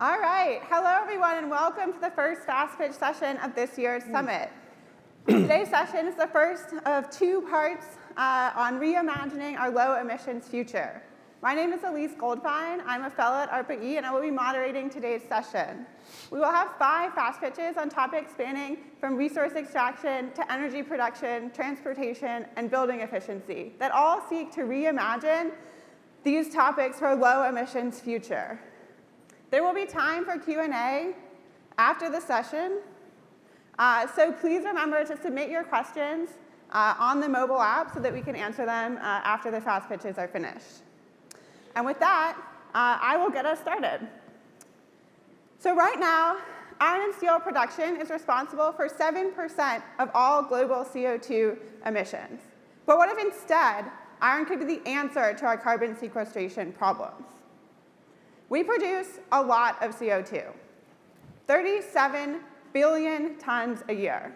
All right. Hello, everyone, and welcome to the first Fast Pitch session of this year's summit. Today's session is the first of two parts on reimagining our low-emissions future. My name is Elise Goldfine. I'm a fellow at ARPA-E, and I will be moderating today's session. We will have 5 fast pitches on topics spanning from resource extraction to energy production, transportation, and building efficiency that all seek to reimagine these topics for a low-emissions future. There will be time for Q&A after the session, so please remember to submit your questions on the mobile app so that we can answer them after the fast pitches are finished. And with that, I will get us started. So right now, iron and steel production is responsible for 7% of all global CO2 emissions. But what if instead, iron could be the answer to our carbon sequestration problems? We produce a lot of CO2, 37 billion tons a year.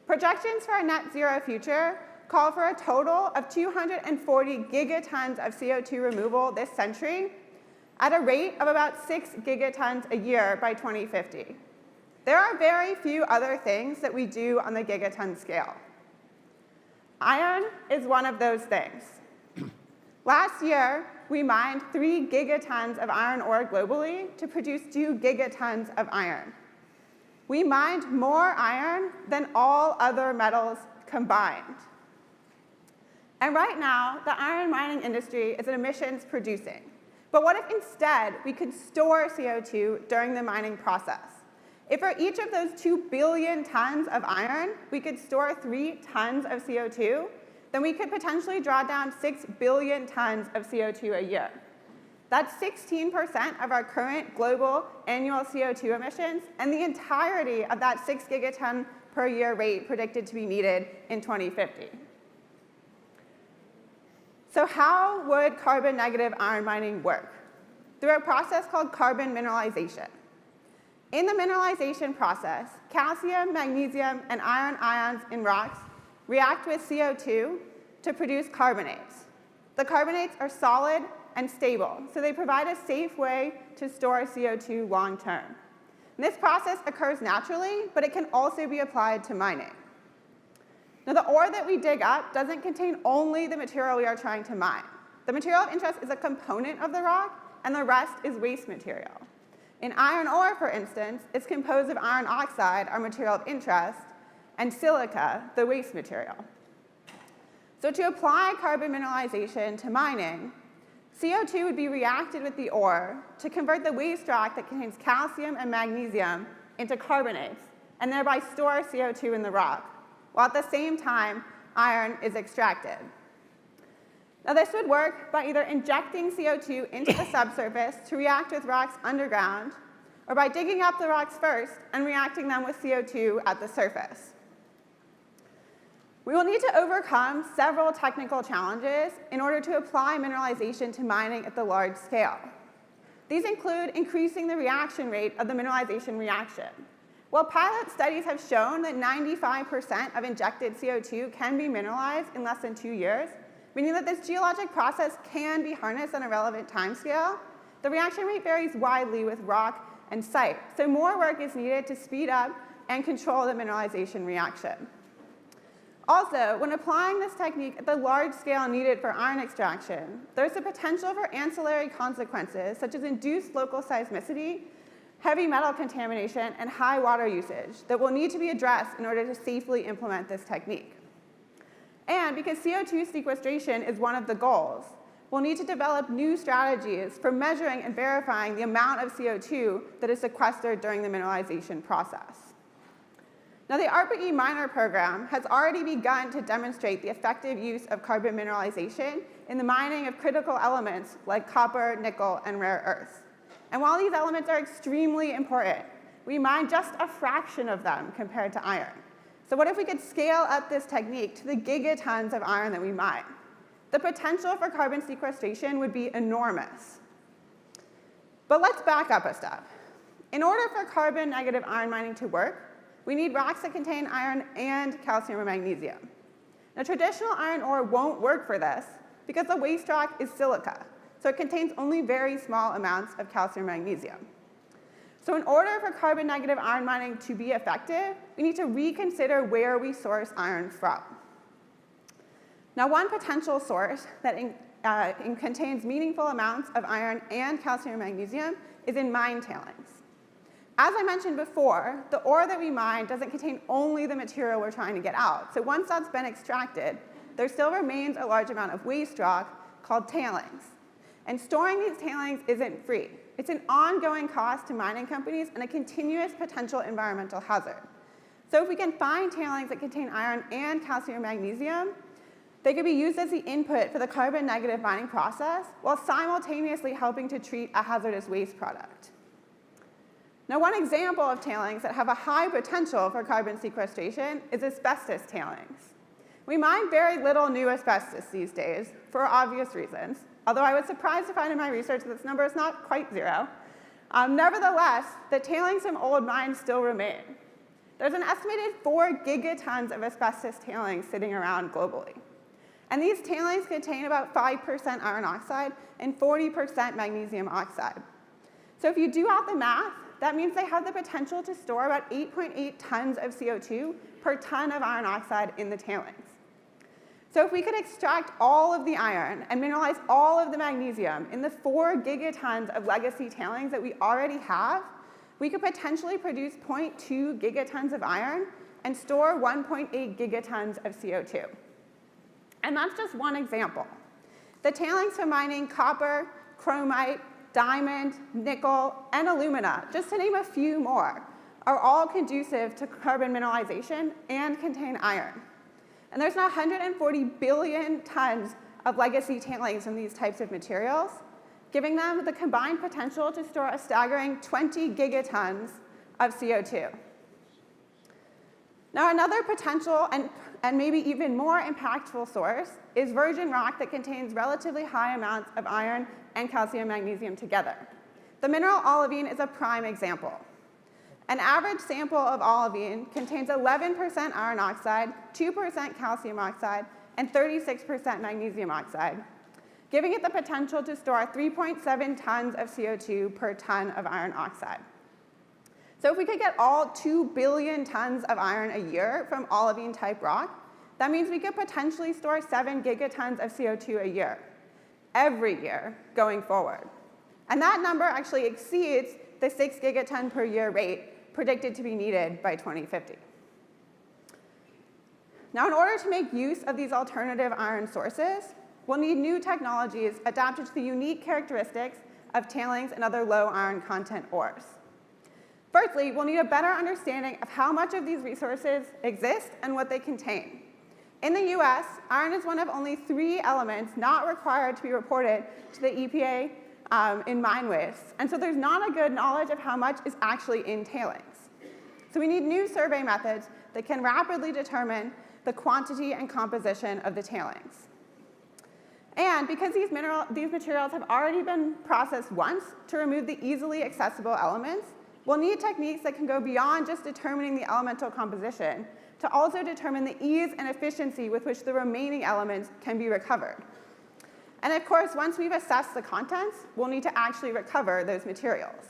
Projections for a net zero future call for a total of 240 gigatons of CO2 removal this century at a rate of about 6 gigatons a year by 2050. There are very few other things that we do on the gigaton scale. Iron is one of those things. Last year, we mined 3 gigatons of iron ore globally to produce 2 gigatons of iron. We mined more iron than all other metals combined. And right now, the iron mining industry is emissions producing. But what if instead we could store CO2 during the mining process? If for each of those 2 billion tons of iron, we could store 3 tons of CO2, then we could potentially draw down 6 billion tons of CO2 a year. That's 16% of our current global annual CO2 emissions and the entirety of that 6 gigaton per year rate predicted to be needed in 2050. So how would carbon negative iron mining work? Through a process called carbon mineralization. In the mineralization process, calcium, magnesium, and iron ions in rocks react with CO2 to produce carbonates. The carbonates are solid and stable, so they provide a safe way to store CO2 long term. And this process occurs naturally, but it can also be applied to mining. Now, the ore that we dig up doesn't contain only the material we are trying to mine. The material of interest is a component of the rock, and the rest is waste material. In iron ore, for instance, it's composed of iron oxide, our material of interest, and silica, the waste material. So to apply carbon mineralization to mining, CO2 would be reacted with the ore to convert the waste rock that contains calcium and magnesium into carbonates, and thereby store CO2 in the rock, while at the same time, iron is extracted. Now, this would work by either injecting CO2 into the subsurface to react with rocks underground, or by digging up the rocks first and reacting them with CO2 at the surface. We will need to overcome several technical challenges in order to apply mineralization to mining at the large scale. These include increasing the reaction rate of the mineralization reaction. While pilot studies have shown that 95% of injected CO2 can be mineralized in less than 2 years, meaning that this geologic process can be harnessed on a relevant timescale, the reaction rate varies widely with rock and site, so more work is needed to speed up and control the mineralization reaction. Also, when applying this technique at the large scale needed for iron extraction, there's the potential for ancillary consequences, such as induced local seismicity, heavy metal contamination, and high water usage that will need to be addressed in order to safely implement this technique. And because CO2 sequestration is one of the goals, we'll need to develop new strategies for measuring and verifying the amount of CO2 that is sequestered during the mineralization process. Now, the ARPA-E Miner program has already begun to demonstrate the effective use of carbon mineralization in the mining of critical elements like copper, nickel, and rare earths. And while these elements are extremely important, we mine just a fraction of them compared to iron. So what if we could scale up this technique to the gigatons of iron that we mine? The potential for carbon sequestration would be enormous. But let's back up a step. In order for carbon negative iron mining to work, we need rocks that contain iron and calcium or magnesium. Now, traditional iron ore won't work for this because the waste rock is silica. so it contains only very small amounts of calcium and magnesium. So in order for carbon-negative iron mining to be effective, we need to reconsider where we source iron from. Now, one potential source that contains meaningful amounts of iron and calcium and magnesium is in mine tailings. As I mentioned before, the ore that we mine doesn't contain only the material we're trying to get out. So once that's been extracted, there still remains a large amount of waste rock called tailings. And storing these tailings isn't free. It's an ongoing cost to mining companies and a continuous potential environmental hazard. So if we can find tailings that contain iron and calcium and magnesium, they could be used as the input for the carbon-negative mining process while simultaneously helping to treat a hazardous waste product. Now, one example of tailings that have a high potential for carbon sequestration is asbestos tailings. We mine very little new asbestos these days for obvious reasons, although I was surprised to find in my research that this number is not quite zero. Nevertheless, the tailings from old mines still remain. There's an estimated 4 gigatons of asbestos tailings sitting around globally. And these tailings contain about 5% iron oxide and 40% magnesium oxide. So if you do out the math, that means they have the potential to store about 8.8 tons of CO2 per ton of iron oxide in the tailings. So if we could extract all of the iron and mineralize all of the magnesium in the 4 gigatons of legacy tailings that we already have, we could potentially produce 0.2 gigatons of iron and store 1.8 gigatons of CO2. And that's just one example. The tailings from mining copper, chromite, diamond, nickel, and alumina, just to name a few more, are all conducive to carbon mineralization and contain iron. And there's now 140 billion tons of legacy tailings from these types of materials, giving them the combined potential to store a staggering 20 gigatons of CO2. Now, another potential and maybe even more impactful source is virgin rock that contains relatively high amounts of iron and calcium and magnesium together. The mineral olivine is a prime example. An average sample of olivine contains 11% iron oxide, 2% calcium oxide, and 36% magnesium oxide, giving it the potential to store 3.7 tons of CO2 per ton of iron oxide. So if we could get all 2 billion tons of iron a year from olivine-type rock, that means we could potentially store 7 gigatons of CO2 a year, every year going forward. And that number actually exceeds the 6 gigaton per year rate predicted to be needed by 2050. Now, in order to make use of these alternative iron sources, we'll need new technologies adapted to the unique characteristics of tailings and other low iron content ores. Firstly, we'll need a better understanding of how much of these resources exist and what they contain. In the US, iron is one of only 3 elements not required to be reported to the EPA in mine waste, and so there's not a good knowledge of how much is actually in tailings. So we need new survey methods that can rapidly determine the quantity and composition of the tailings. And because these materials have already been processed once to remove the easily accessible elements, we'll need techniques that can go beyond just determining the elemental composition to also determine the ease and efficiency with which the remaining elements can be recovered. And of course, once we've assessed the contents, we'll need to actually recover those materials.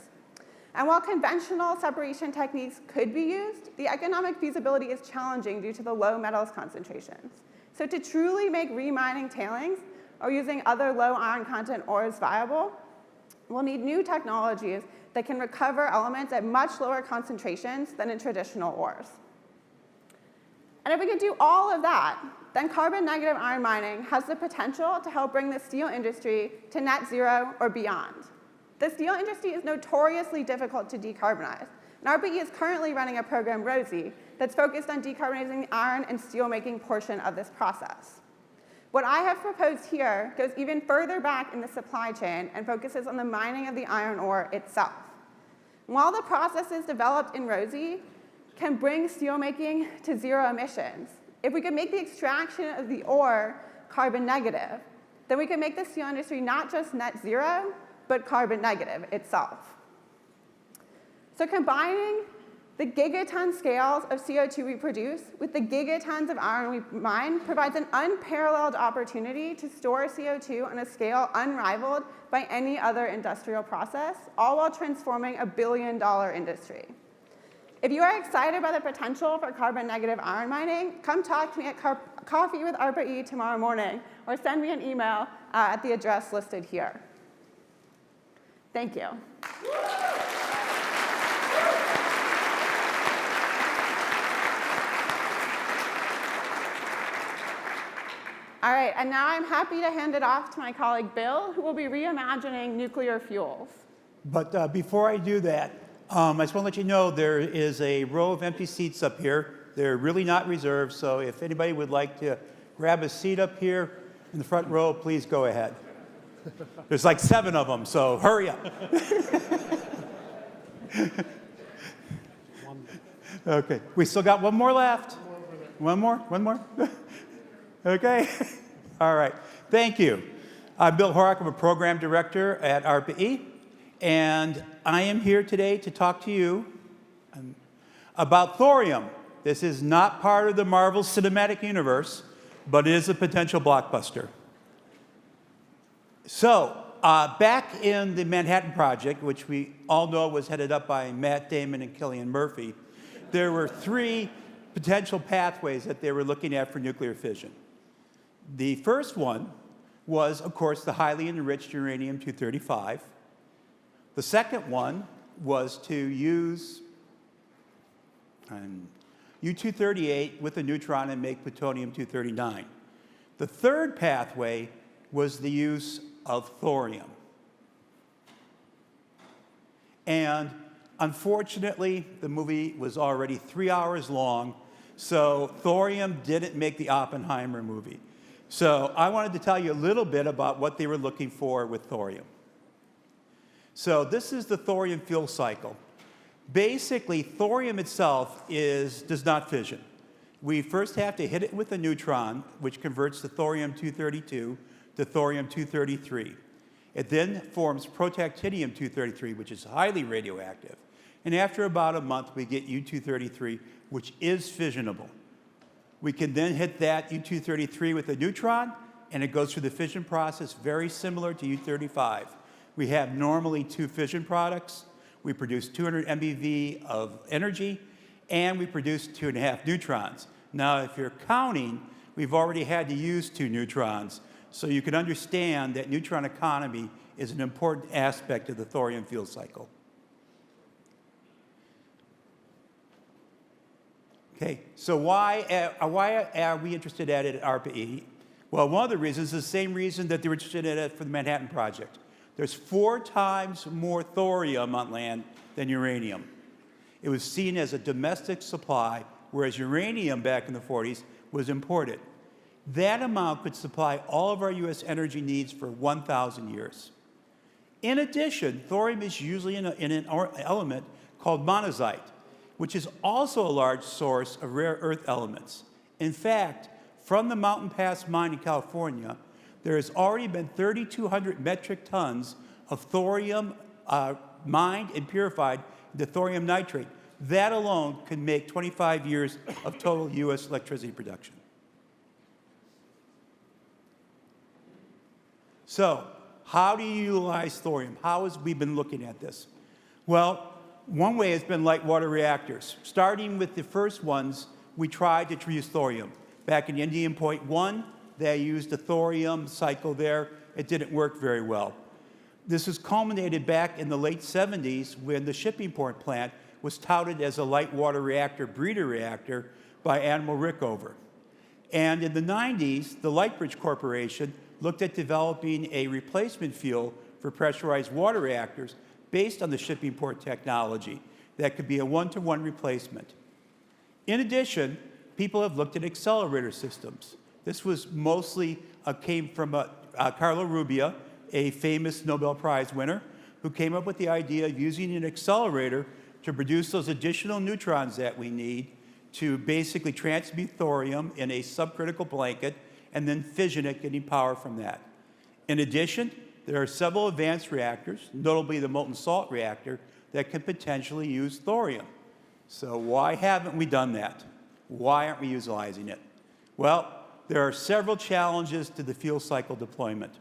And while conventional separation techniques could be used, the economic feasibility is challenging due to the low metals concentrations. So to truly make remining tailings or using other low iron content ores viable, we'll need new technologies that can recover elements at much lower concentrations than in traditional ores. And if we can do all of that, then carbon-negative iron mining has the potential to help bring the steel industry to net zero or beyond. The steel industry is notoriously difficult to decarbonize, and ARPA-E is currently running a program, ROSI, that's focused on decarbonizing the iron and steelmaking portion of this process. What I have proposed here goes even further back in the supply chain and focuses on the mining of the iron ore itself. While the processes developed in ROSI can bring steelmaking to zero emissions, if we could make the extraction of the ore carbon negative, then we could make the steel industry not just net zero, but carbon negative itself. So combining The gigaton scales of CO2 we produce with the gigatons of iron we mine provides an unparalleled opportunity to store CO2 on a scale unrivaled by any other industrial process, all while transforming a billion-dollar industry. If you are excited by the potential for carbon-negative iron mining, come talk to me at Coffee with ARPA-E tomorrow morning, or send me an email at the address listed here. Thank you. All right, and now I'm happy to hand it off to my colleague Bill, who will be reimagining nuclear fuels. But before I do that, I just want to let you know there is a row of empty seats up here. They're really not reserved, so if anybody would like to grab a seat up here in the front row, please go ahead. There's like 7 of them, so hurry up. Okay, we still got one more left. One more? Okay, all right, thank you. I'm Bill Horak, I'm a program director at ARPA-E, and I am here today to talk to you about thorium. This is not part of the Marvel Cinematic Universe, but it is a potential blockbuster. So, back in the Manhattan Project, which we all know was headed up by Matt Damon and Cillian Murphy, there were 3 potential pathways that they were looking at for nuclear fission. The first one was, of course, the highly enriched uranium-235. The second one was to use U-238 with a neutron and make plutonium-239. The third pathway was the use of thorium. And unfortunately, the movie was already 3 hours long, so thorium didn't make the Oppenheimer movie. So I wanted to tell you a little bit about what they were looking for with thorium. So this is the thorium fuel cycle. Basically, thorium itself does not fission. We first have to hit it with a neutron, which converts the thorium-232 to thorium-233. It then forms protactinium-233, which is highly radioactive. And after about a month, we get U-233, which is fissionable. We can then hit that U-233 with a neutron, and it goes through the fission process very similar to U-35. We have normally 2 fission products. We produce 200 MeV of energy, and we produce 2.5 neutrons. Now, if you're counting, we've already had to use 2 neutrons, so you can understand that neutron economy is an important aspect of the thorium fuel cycle. Okay, so why are we interested at it at ARPA-E? Well, one of the reasons is the same reason that they were interested in it for the Manhattan Project. There's 4 times more thorium on land than uranium. It was seen as a domestic supply, whereas uranium back in the 40s was imported. That amount could supply all of our US energy needs for 1,000 years. In addition, thorium is usually in an element called monazite, which is also a large source of rare earth elements. In fact, from the Mountain Pass mine in California, there has already been 3,200 metric tons of thorium mined and purified into thorium nitrate. That alone could make 25 years of total US electricity production. So, how do you utilize thorium? How have we been looking at this? Well, one way has been light water reactors. Starting with the first ones, we tried to use thorium. Back in Indian Point 1, they used a thorium cycle there. It didn't work very well. This was culminated back in the late 70s when the shipping port plant was touted as a light water reactor breeder reactor by Admiral Rickover. And in the 90s, the Lightbridge Corporation looked at developing a replacement fuel for pressurized water reactors based on the shipping port technology that could be a 1-to-1 replacement. In addition, people have looked at accelerator systems. This was mostly came from Carlo Rubbia, a famous Nobel Prize winner, who came up with the idea of using an accelerator to produce those additional neutrons that we need to basically transmute thorium in a subcritical blanket and then fission it, getting power from that. In addition, there are several advanced reactors, notably the molten salt reactor, that can potentially use thorium. So why haven't we done that? Why aren't we utilizing it? Well, there are several challenges to the fuel cycle deployment.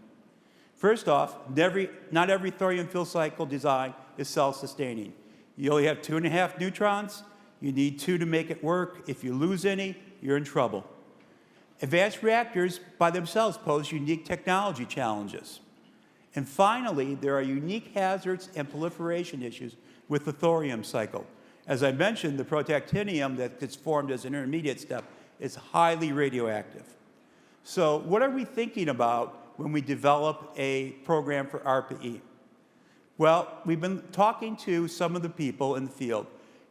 First off, not every thorium fuel cycle design is self-sustaining. You only have 2.5 neutrons. You need 2 to make it work. If you lose any, you're in trouble. Advanced reactors by themselves pose unique technology challenges. And finally, there are unique hazards and proliferation issues with the thorium cycle. As I mentioned, the protactinium that gets formed as an intermediate step is highly radioactive. So what are we thinking about when we develop a program for ARPA-E? Well, we've been talking to some of the people in the field,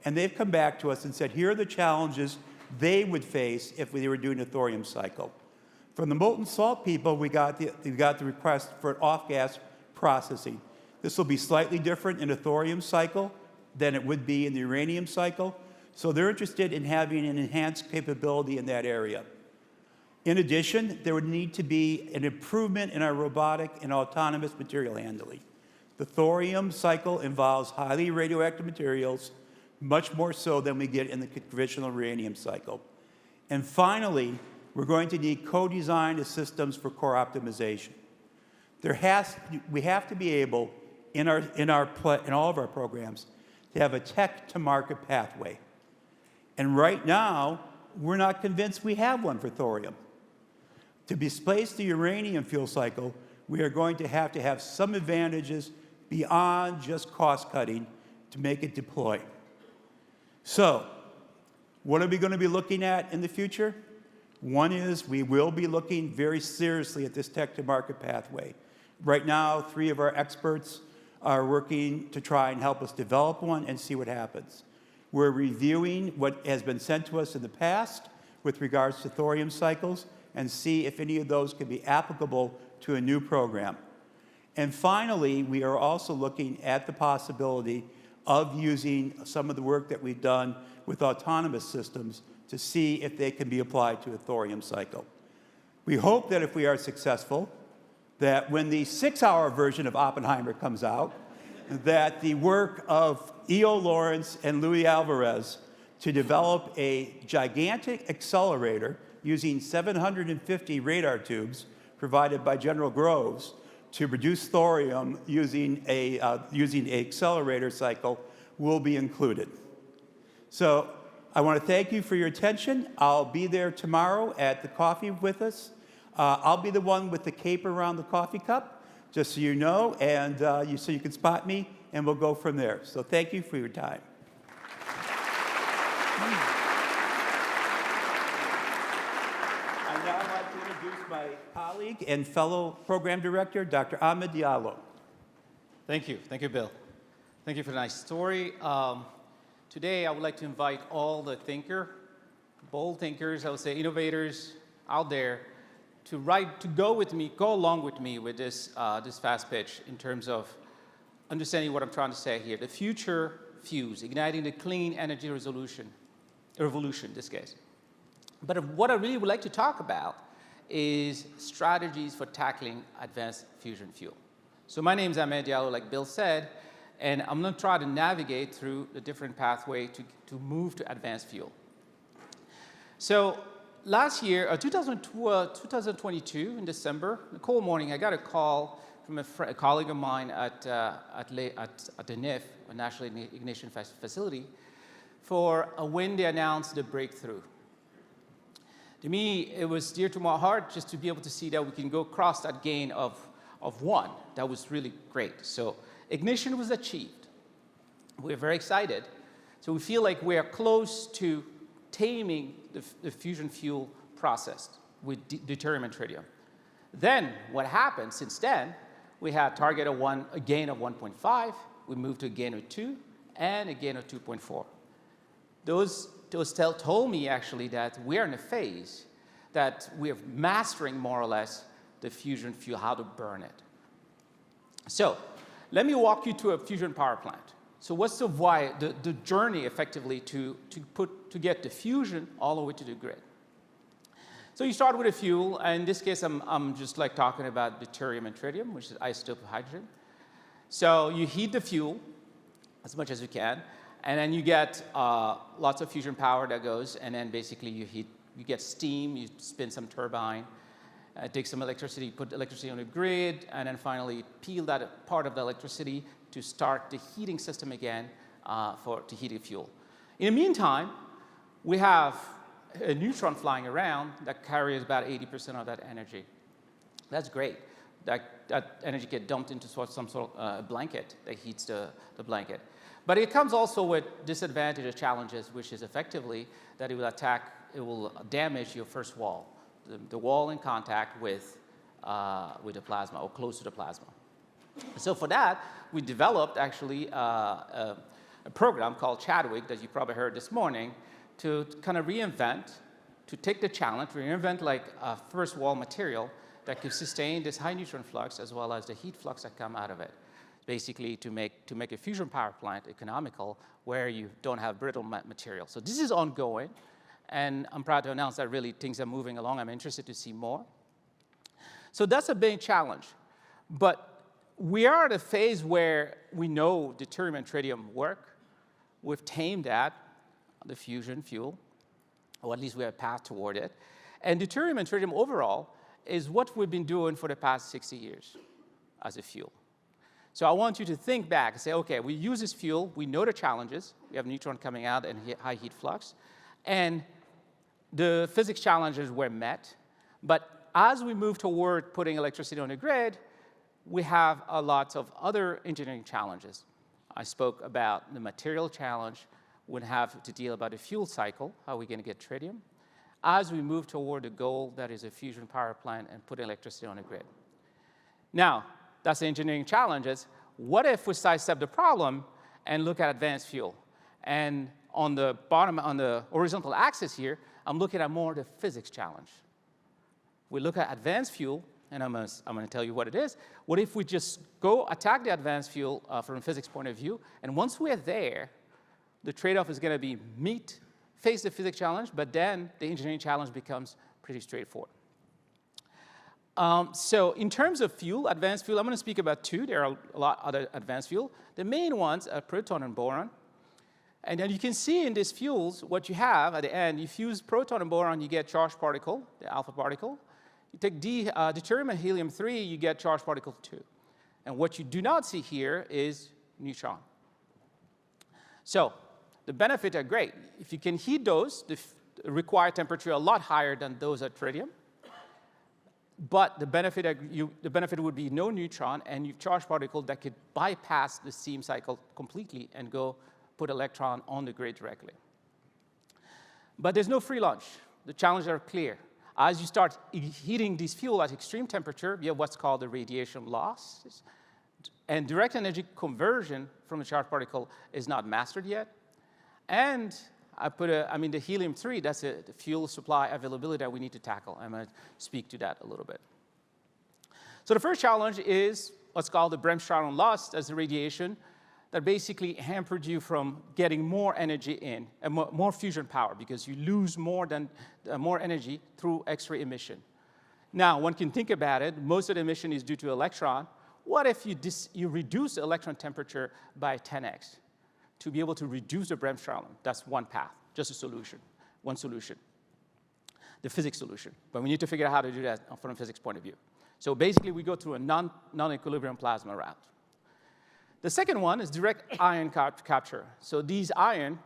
and they've come back to us and said, here are the challenges they would face if we were doing a thorium cycle. From the molten salt people, we got the request for off-gas processing. This will be slightly different in a thorium cycle than it would be in the uranium cycle. So they're interested in having an enhanced capability in that area. In addition, there would need to be an improvement in our robotic and autonomous material handling. The thorium cycle involves highly radioactive materials, much more so than we get in the conventional uranium cycle. And finally, we're going to need co-designed systems for core optimization. We have to be able, in all of our programs, to have a tech-to-market pathway. And right now, we're not convinced we have one for thorium. To displace the uranium fuel cycle, we are going to have some advantages beyond just cost-cutting to make it deploy. So, what are we going to be looking at in the future? One is we will be looking very seriously at this tech-to-market pathway. Right now, 3 of our experts are working to try and help us develop one and see what happens. We're reviewing what has been sent to us in the past with regards to thorium cycles and see if any of those can be applicable to a new program. And finally, we are also looking at the possibility of using some of the work that we've done with autonomous systems to see if they can be applied to a thorium cycle. We hope that if we are successful, that when the 6-hour version of Oppenheimer comes out, that the work of E.O. Lawrence and Louis Alvarez to develop a gigantic accelerator using 750 radar tubes provided by General Groves to produce thorium using an accelerator cycle will be included. So I want to thank you for your attention. I'll be there tomorrow at the coffee with us. I'll be the one with the cape around the coffee cup, just so you know, and so you can spot me, and we'll go from there. So thank you for your time. I'd now like to introduce my colleague and fellow program director, Dr. Ahmed Diallo. Thank you. Thank you, Bill. Thank you for the nice story. Today, I would like to invite all the bold thinkers, I would say innovators out there, to go along with me with this fast pitch in terms of understanding what I'm trying to say here. The future fuse, igniting the clean energy revolution in this case. But what I really would like to talk about is strategies for tackling advanced fusion fuel. So my name is Ahmed Diallo, like Bill said, and I'm going to try to navigate through the different pathway to move to advanced fuel. So last year, 2022, in December, in the cold morning, I got a call from a colleague of mine at the NIF, a National Ignition Facility, for when they announced the breakthrough. To me, it was dear to my heart just to be able to see that we can go across that gain of 1. That was really great. So ignition was achieved. We're very excited. So we feel like we are close to taming the fusion fuel process with deuterium and tritium. Then what happened since then, we had target of a gain of 1.5, we moved to a gain of 2, and a gain of 2.4. Those told me actually that we're in a phase that we're mastering more or less the fusion fuel, how to burn it. So let me walk you to a fusion power plant. So what's the journey effectively to get the fusion all the way to the grid? So you start with a fuel, and in this case, I'm just like talking about deuterium and tritium, which is isotope of hydrogen. So you heat the fuel as much as you can, And then you get lots of fusion power that goes, and then basically you get steam, you spin some turbine, take some electricity, put electricity on the grid, and then finally peel that part of the electricity to start the heating system again to heat the fuel. In the meantime, we have a neutron flying around that carries about 80% of that energy. That's great. That energy gets dumped into some sort of blanket that heats the blanket. But it comes also with disadvantages, challenges, which is effectively that it will damage your first wall, the wall in contact with the plasma or close to the plasma. So for that, we developed actually a program called Chadwick that you probably heard this morning to kind of reinvent, to take the challenge, reinvent like a first wall material that could sustain this high neutron flux as well as the heat flux that come out of it. Basically to make a fusion power plant economical where you don't have brittle material. So this is ongoing, and I'm proud to announce that really things are moving along. I'm interested to see more. So that's a big challenge. But we are at a phase where we know deuterium and tritium work. We've tamed that, the fusion fuel, or at least we have a path toward it. And deuterium and tritium overall is what we've been doing for the past 60 years as a fuel. So I want you to think back and say, okay, we use this fuel, we know the challenges, we have neutron coming out and high heat flux, and the physics challenges were met, but as we move toward putting electricity on the grid, we have a lot of other engineering challenges. I spoke about the material challenge, we'd have to deal about the fuel cycle, how are we gonna get tritium, as we move toward the goal that is a fusion power plant and put electricity on the grid. Now, that's the engineering challenges. What if we sidestep the problem and look at advanced fuel? And on the bottom, on the horizontal axis here, I'm looking at more the physics challenge. We look at advanced fuel, and I'm gonna tell you what it is. What if we just go attack the advanced fuel from a physics point of view, and once we're there, the trade-off is gonna be face the physics challenge, but then the engineering challenge becomes pretty straightforward. So in terms of fuel, advanced fuel, I'm going to speak about two. There are a lot of other advanced fuel. The main ones are proton and boron. And then you can see in these fuels what you have at the end. You fuse proton and boron, you get charged particle, the alpha particle. You take deuterium and helium-3, you get charged particle 2. And what you do not see here is neutron. So the benefits are great. If you can heat those, the required temperature a lot higher than those at tritium. But the benefit would be no neutron, and you've charged particle that could bypass the steam cycle completely and go put electron on the grid directly. But there's no free lunch. The challenges are clear. As you start heating this fuel at extreme temperature, you have what's called the radiation loss. And direct energy conversion from the charged particle is not mastered yet. And the helium-3, that's the fuel supply availability that we need to tackle. I'm going to speak to that a little bit. So the first challenge is what's called the Bremsstrahlung loss. That's the radiation that basically hampered you from getting more energy in, and more fusion power, because you lose more energy through X-ray emission. Now, one can think about it. Most of the emission is due to electron. What if you reduce the electron temperature by 10x? To be able to reduce the Bremsstrahlung. That's one path, just a solution, one solution, the physics solution. But we need to figure out how to do that from a physics point of view. So basically, we go through a non-equilibrium plasma route. The second one is direct ion capture. So these ions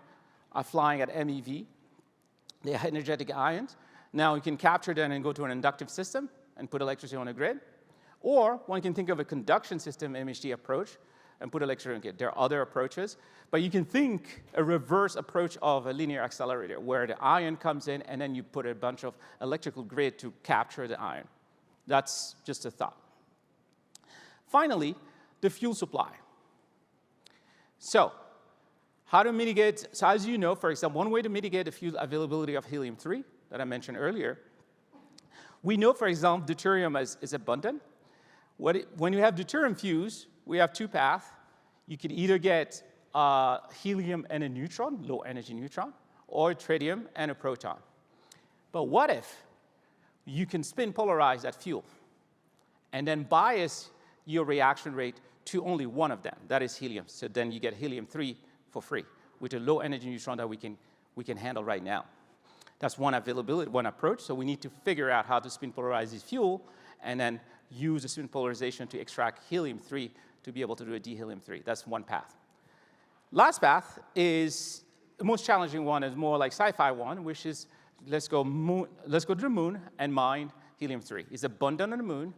are flying at MeV. They are energetic ions. Now you can capture them and go to an inductive system and put electricity on a grid. Or one can think of a conduction system MHD approach and put electricity on a grid. There are other approaches, but you can think a reverse approach of a linear accelerator where the ion comes in and then you put a bunch of electrical grid to capture the ion. That's just a thought. Finally, the fuel supply. So how to mitigate, so as you know, for example, one way to mitigate the fuel availability of helium-3 that I mentioned earlier, we know, for example, deuterium is abundant. When you have deuterium fuse, we have two paths. You can either get helium and a neutron, low energy neutron, or tritium and a proton. But what if you can spin polarize that fuel and then bias your reaction rate to only one of them, that is helium. So then you get helium-3 for free, with a low energy neutron that we can handle right now. That's one availability, one approach. So we need to figure out how to spin polarize this fuel and then use the spin polarization to extract helium-3 to be able to do a d-helium-3. That's one path. Last path is the most challenging one, is more like sci-fi one, which is let's go to the moon and mine helium-3. It's abundant on the moon,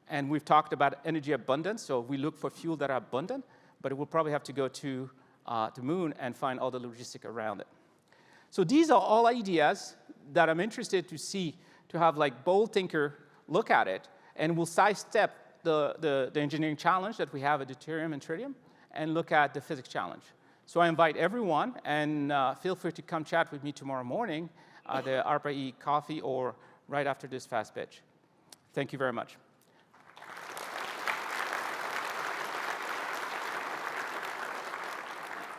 and we've talked about energy abundance, so we look for fuel that are abundant, but we'll probably have to go to the moon and find all the logistics around it. So these are all ideas that I'm interested to see, to have like bold thinker look at it, and we'll sidestep the engineering challenge that we have at deuterium and tritium and look at the physics challenge. So I invite everyone, and feel free to come chat with me tomorrow morning at the ARPA-E coffee or right after this fast pitch. Thank you very much.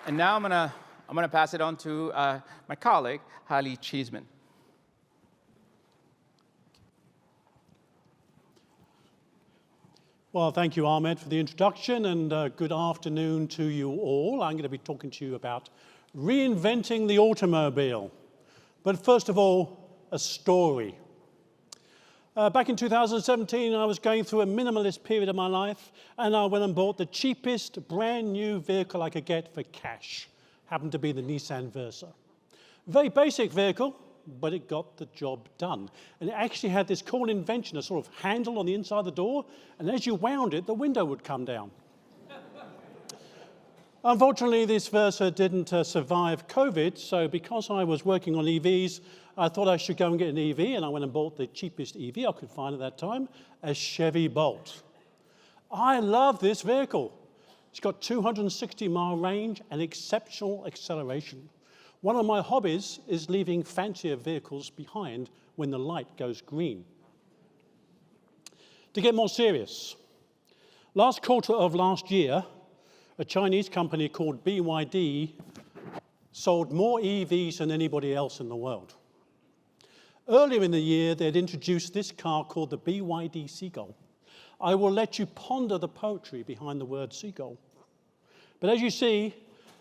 And now I'm gonna pass it on to my colleague, Halle Cheeseman. Well, thank you, Ahmed, for the introduction, and good afternoon to you all. I'm going to be talking to you about reinventing the automobile. But first of all, a story. Back in 2017, I was going through a minimalist period of my life, and I went and bought the cheapest brand new vehicle I could get for cash. Happened to be the Nissan Versa. Very basic vehicle, but it got the job done. And it actually had this cool invention, a sort of handle on the inside of the door, and as you wound it, the window would come down. Unfortunately, this Versa didn't survive COVID, so because I was working on EVs, I thought I should go and get an EV, and I went and bought the cheapest EV I could find at that time, a Chevy Bolt. I love this vehicle. It's got 260-mile range and exceptional acceleration. One of my hobbies is leaving fancier vehicles behind when the light goes green. To get more serious, last quarter of last year, a Chinese company called BYD sold more EVs than anybody else in the world. Earlier in the year, they'd introduced this car called the BYD Seagull. I will let you ponder the poetry behind the word seagull. But as you see,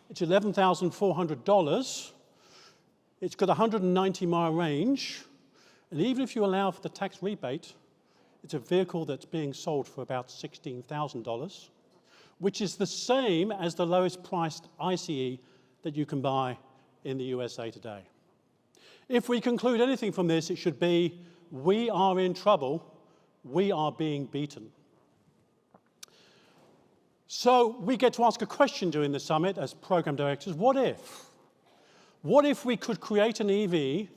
it's $11,400. It's got a 190-mile range. And even if you allow for the tax rebate, it's a vehicle that's being sold for about $16,000, which is the same as the lowest priced ICE that you can buy in the USA today. If we conclude anything from this, it should be, we are in trouble, we are being beaten. So we get to ask a question during the summit as program directors, what if? What if we could create an EV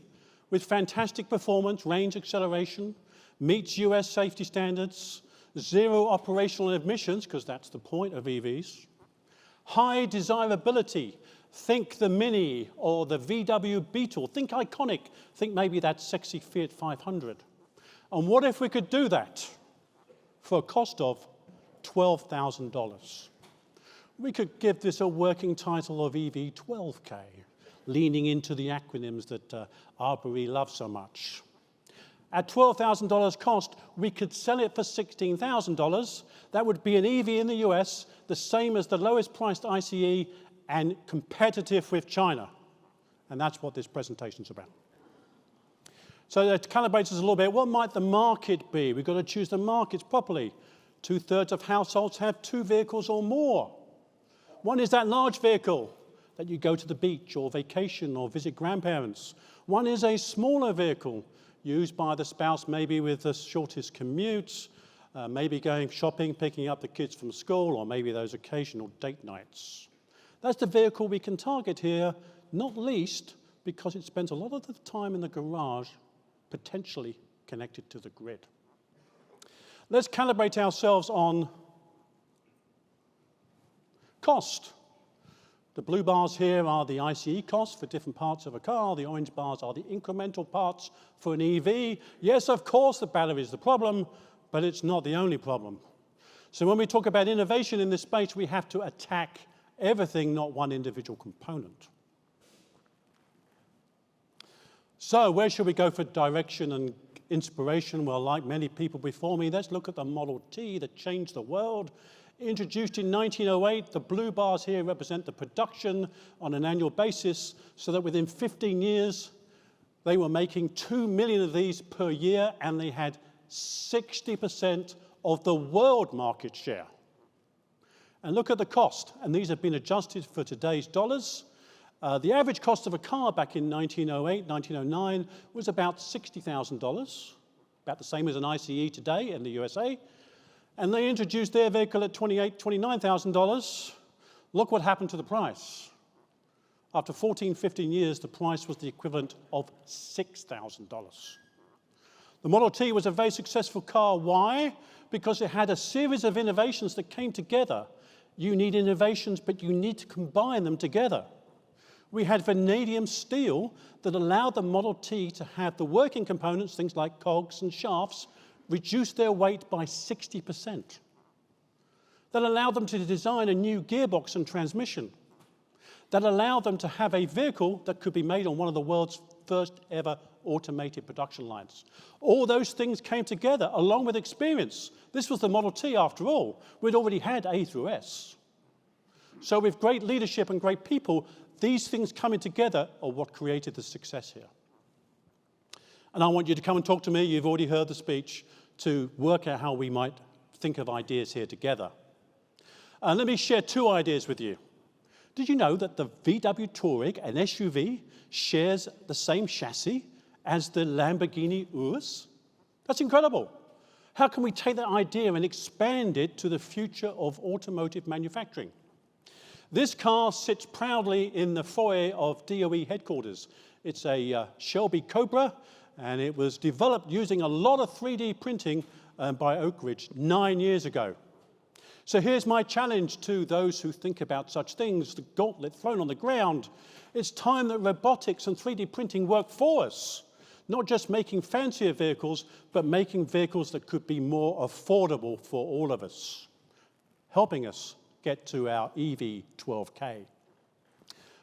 with fantastic performance, range acceleration, meets US safety standards, zero operational emissions, because that's the point of EVs, high desirability, think the Mini or the VW Beetle, think iconic, think maybe that sexy Fiat 500. And what if we could do that for a cost of $12,000? We could give this a working title of EV 12K, leaning into the acronyms that ARPA-E loves so much. At $12,000 cost, we could sell it for $16,000. That would be an EV in the US, the same as the lowest priced ICE and competitive with China. And that's what this presentation's about. So to calibrate us a little bit, what might the market be? We've got to choose the markets properly. 2/3 of households have 2 vehicles or more. One is that large vehicle that you go to the beach or vacation or visit grandparents. One is a smaller vehicle used by the spouse, maybe with the shortest commutes, maybe going shopping, picking up the kids from school, or maybe those occasional date nights. That's the vehicle we can target here, not least because it spends a lot of the time in the garage, potentially connected to the grid. Let's calibrate ourselves on cost. The blue bars here are the ICE costs for different parts of a car. The orange bars are the incremental parts for an EV. Yes, of course, the battery is the problem, but it's not the only problem. So when we talk about innovation in this space, we have to attack everything, not one individual component. So where should we go for direction and inspiration? Well, like many people before me, let's look at the Model T that changed the world. Introduced in 1908, the blue bars here represent the production on an annual basis, so that within 15 years, they were making 2 million of these per year, and they had 60% of the world market share. And look at the cost, and these have been adjusted for today's dollars. The average cost of a car back in 1908, 1909 was about $60,000, about the same as an ICE today in the USA. And they introduced their vehicle at $28,000, $29,000. Look what happened to the price. After 14, 15 years, the price was the equivalent of $6,000. The Model T was a very successful car. Why? Because it had a series of innovations that came together. You need innovations, but you need to combine them together. We had vanadium steel that allowed the Model T to have the working components, things like cogs and shafts, reduce their weight by 60%. That allowed them to design a new gearbox and transmission. That allowed them to have a vehicle that could be made on one of the world's first ever automated production lines. All those things came together along with experience. This was the Model T after all. We'd already had A through S. So with great leadership and great people, these things coming together are what created the success here. And I want you to come and talk to me. You've already heard the speech, to work out how we might think of ideas here together. Let me share two ideas with you. Did you know that the VW Touareg, an SUV, shares the same chassis as the Lamborghini Urus? That's incredible. How can we take that idea and expand it to the future of automotive manufacturing? This car sits proudly in the foyer of DOE headquarters. It's a Shelby Cobra, and it was developed using a lot of 3D printing by Oak Ridge 9 years ago. So here's my challenge to those who think about such things, the gauntlet thrown on the ground. It's time that robotics and 3D printing work for us, not just making fancier vehicles, but making vehicles that could be more affordable for all of us, helping us get to our EV12K.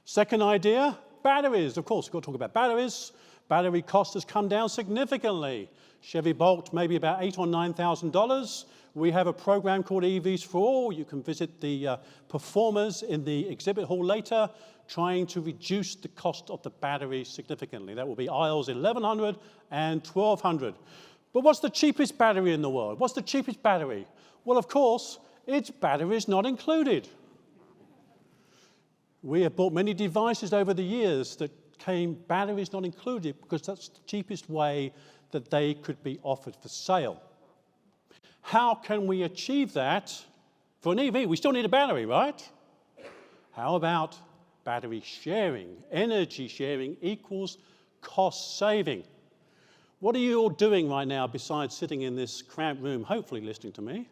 Second idea, batteries. Of course, we've got to talk about batteries. Battery cost has come down significantly. Chevy Bolt, maybe about $8,000 or $9,000. We have a program called EVs for All. You can visit the performers in the exhibit hall later, trying to reduce the cost of the battery significantly. That will be aisles 1100 and 1200. But what's the cheapest battery in the world? What's the cheapest battery? Well, of course, it's batteries not included. We have bought many devices over the years that came batteries not included because that's the cheapest way that they could be offered for sale. How can we achieve that? For an EV, we still need a battery, right? How about battery sharing? Energy sharing equals cost saving. What are you all doing right now besides sitting in this cramped room, hopefully listening to me?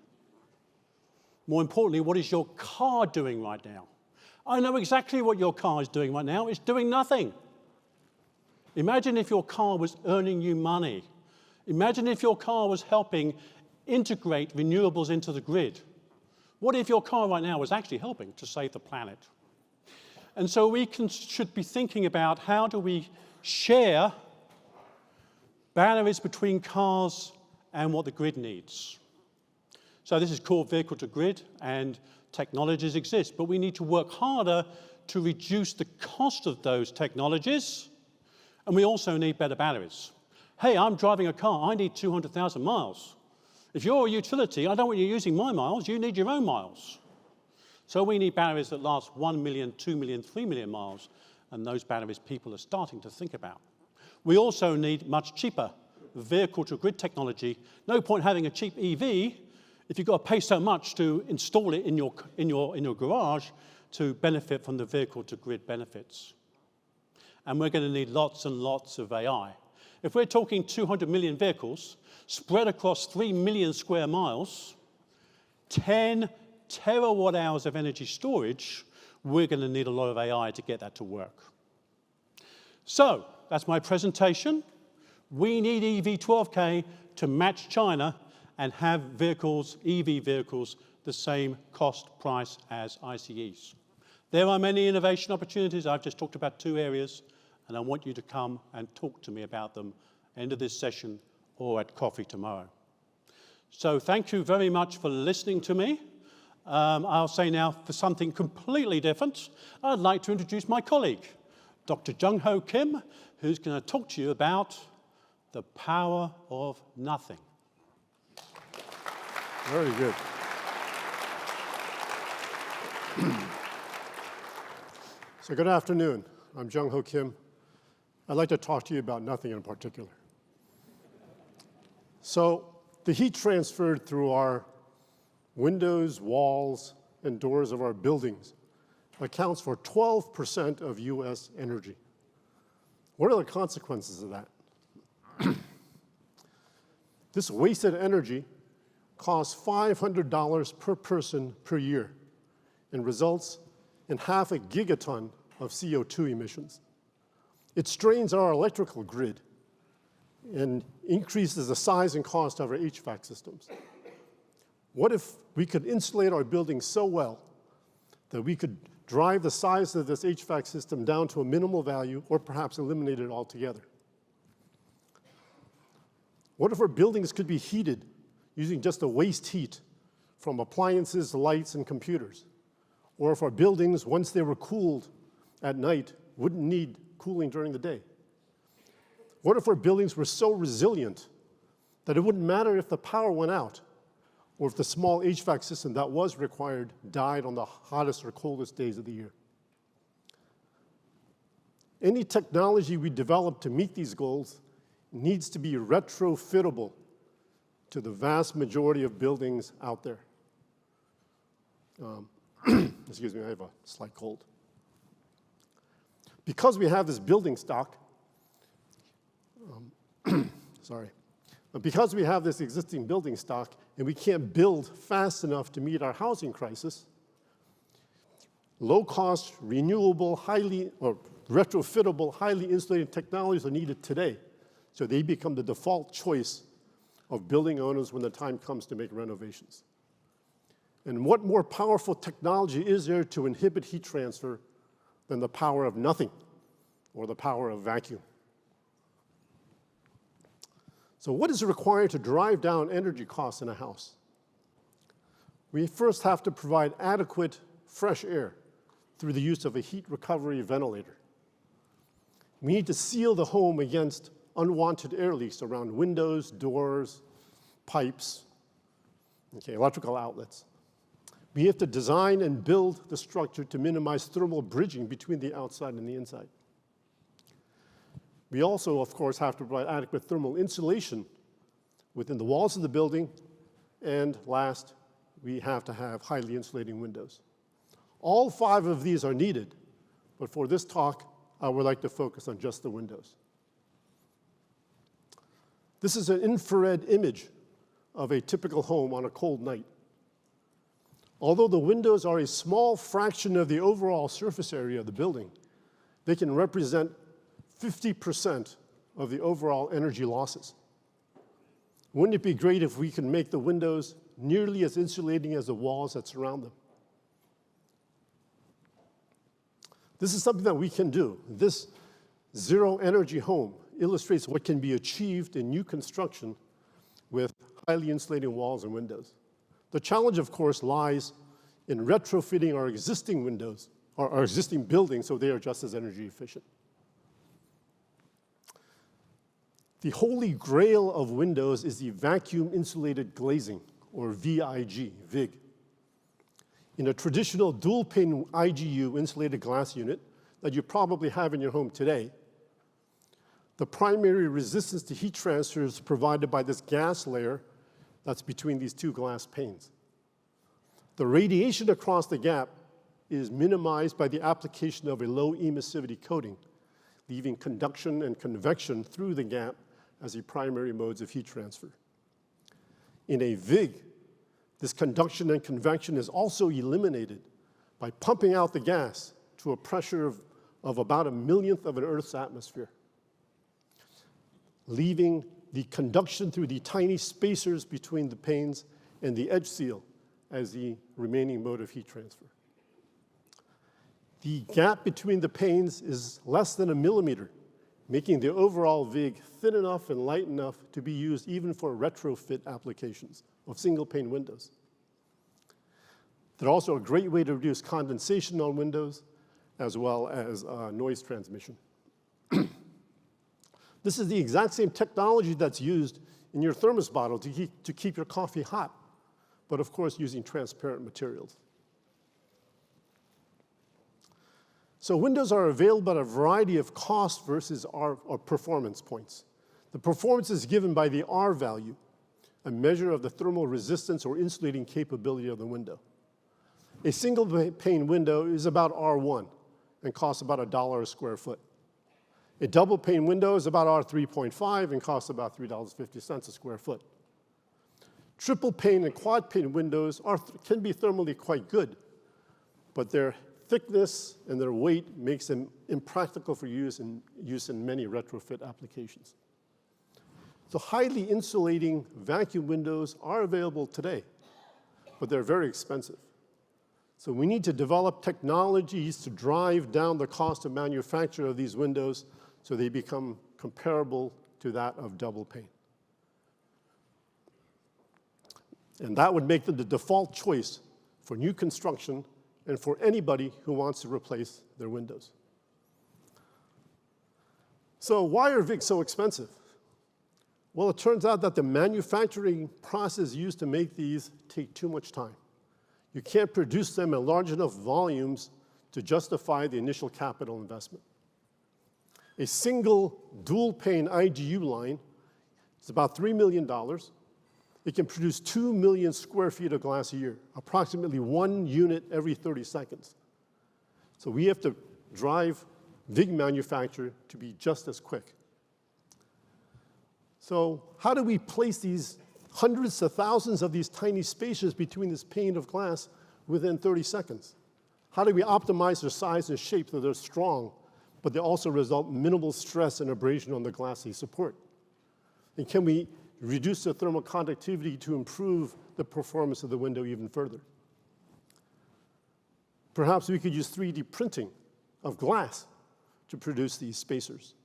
More importantly, what is your car doing right now? I know exactly what your car is doing right now. It's doing nothing. Imagine if your car was earning you money. Imagine if your car was helping integrate renewables into the grid. What if your car right now was actually helping to save the planet? And so we should be thinking about how do we share batteries between cars and what the grid needs. So this is called vehicle to grid, and technologies exist, but we need to work harder to reduce the cost of those technologies, and we also need better batteries. Hey, I'm driving a car, I need 200,000 miles. If you're a utility, I don't want you using my miles, you need your own miles. So we need batteries that last 1 million, 2 million, 3 million miles, and those batteries people are starting to think about. We also need much cheaper vehicle to grid technology. No point having a cheap EV if you've got to pay so much to install it in your garage to benefit from the vehicle to grid benefits. And we're going to need lots and lots of AI. If we're talking 200 million vehicles spread across 3 million square miles, 10 terawatt hours of energy storage, we're going to need a lot of AI to get that to work. So that's my presentation. We need EV12K to match China and have vehicles, EV vehicles, the same cost price as ICEs. There are many innovation opportunities. I've just talked about 2 areas, and I want you to come and talk to me about them end of this session or at coffee tomorrow. So thank you very much for listening to me. I'll say now for something completely different, I'd like to introduce my colleague, Dr. Jungho Kim, who's going to talk to you about the power of nothing. Very good. So good afternoon. I'm Jungho Kim. I'd like to talk to you about nothing in particular. So the heat transferred through our windows, walls, and doors of our buildings accounts for 12% of US energy. What are the consequences of that? This wasted energy costs $500 per person per year and results in half a gigaton of CO2 emissions. It strains our electrical grid and increases the size and cost of our HVAC systems. What if we could insulate our buildings so well that we could drive the size of this HVAC system down to a minimal value or perhaps eliminate it altogether? What if our buildings could be heated using just the waste heat from appliances, lights, and computers? Or if our buildings, once they were cooled at night, wouldn't need cooling during the day? What if our buildings were so resilient that it wouldn't matter if the power went out or if the small HVAC system that was required died on the hottest or coldest days of the year? Any technology we develop to meet these goals needs to be retrofittable to the vast majority of buildings out there. Excuse me, I have a slight cold. Because we have this building stock, because we have this existing building stock and we can't build fast enough to meet our housing crisis, low-cost, renewable, retrofittable, highly insulated technologies are needed today, so they become the default choice of building owners when the time comes to make renovations. And what more powerful technology is there to inhibit heat transfer than the power of nothing, or the power of vacuum? So what is required to drive down energy costs in a house? We first have to provide adequate fresh air through the use of a heat recovery ventilator. We need to seal the home against unwanted air leaks around windows, doors, pipes, electrical outlets. We have to design and build the structure to minimize thermal bridging between the outside and the inside. We also, of course, have to provide adequate thermal insulation within the walls of the building, and last, we have to have highly insulating windows. All 5 of these are needed, but for this talk, I would like to focus on just the windows. This is an infrared image of a typical home on a cold night. Although the windows are a small fraction of the overall surface area of the building, they can represent 50% of the overall energy losses. Wouldn't it be great if we could make the windows nearly as insulating as the walls that surround them? This is something that we can do. This zero energy home illustrates what can be achieved in new construction with highly insulating walls and windows. The challenge, of course, lies in retrofitting our existing windows, or our existing buildings, so they are just as energy efficient. The holy grail of windows is the vacuum insulated glazing, or VIG. In a traditional dual pane IGU insulated glass unit that you probably have in your home today, the primary resistance to heat transfer is provided by this gas layer that's between these 2 glass panes. The radiation across the gap is minimized by the application of a low emissivity coating, leaving conduction and convection through the gap as the primary modes of heat transfer. In a VIG, this conduction and convection is also eliminated by pumping out the gas to a pressure of about 1/1,000,000th of an Earth's atmosphere, leaving the conduction through the tiny spacers between the panes and the edge seal as the remaining mode of heat transfer. The gap between the panes is less than 1 millimeter, making the overall VIG thin enough and light enough to be used even for retrofit applications of single pane windows. They're also a great way to reduce condensation on windows, as well as noise transmission. This is the exact same technology that's used in your thermos bottle to keep your coffee hot, but of course using transparent materials. So windows are available at a variety of cost versus R or performance points. The performance is given by the R value, a measure of the thermal resistance or insulating capability of the window. A single pane window is about R1 and costs about $1 a square foot. A double pane window is about R3.5 and costs about $3.50 a square foot. Triple pane and quad pane windows can be thermally quite good, but their thickness and their weight makes them impractical for use in many retrofit applications. So highly insulating vacuum windows are available today, but they're very expensive. So we need to develop technologies to drive down the cost of manufacture of these windows so they become comparable to that of double pane. And that would make them the default choice for new construction and for anybody who wants to replace their windows. So why are VIGs so expensive? Well, it turns out that the manufacturing process used to make these take too much time. You can't produce them in large enough volumes to justify the initial capital investment. A single dual pane IGU line is about $3 million. It can produce 2 million square feet of glass a year, approximately 1 unit every 30 seconds. So we have to drive VIG manufacture to be just as quick. So how do we place these hundreds of thousands of these tiny spaces between this pane of glass within 30 seconds? How do we optimize their size and shape so they're strong, but they also result in minimal stress and abrasion on the glass they support? And can we reduce the thermal conductivity to improve the performance of the window even further? Perhaps we could use 3D printing of glass to produce these spacers,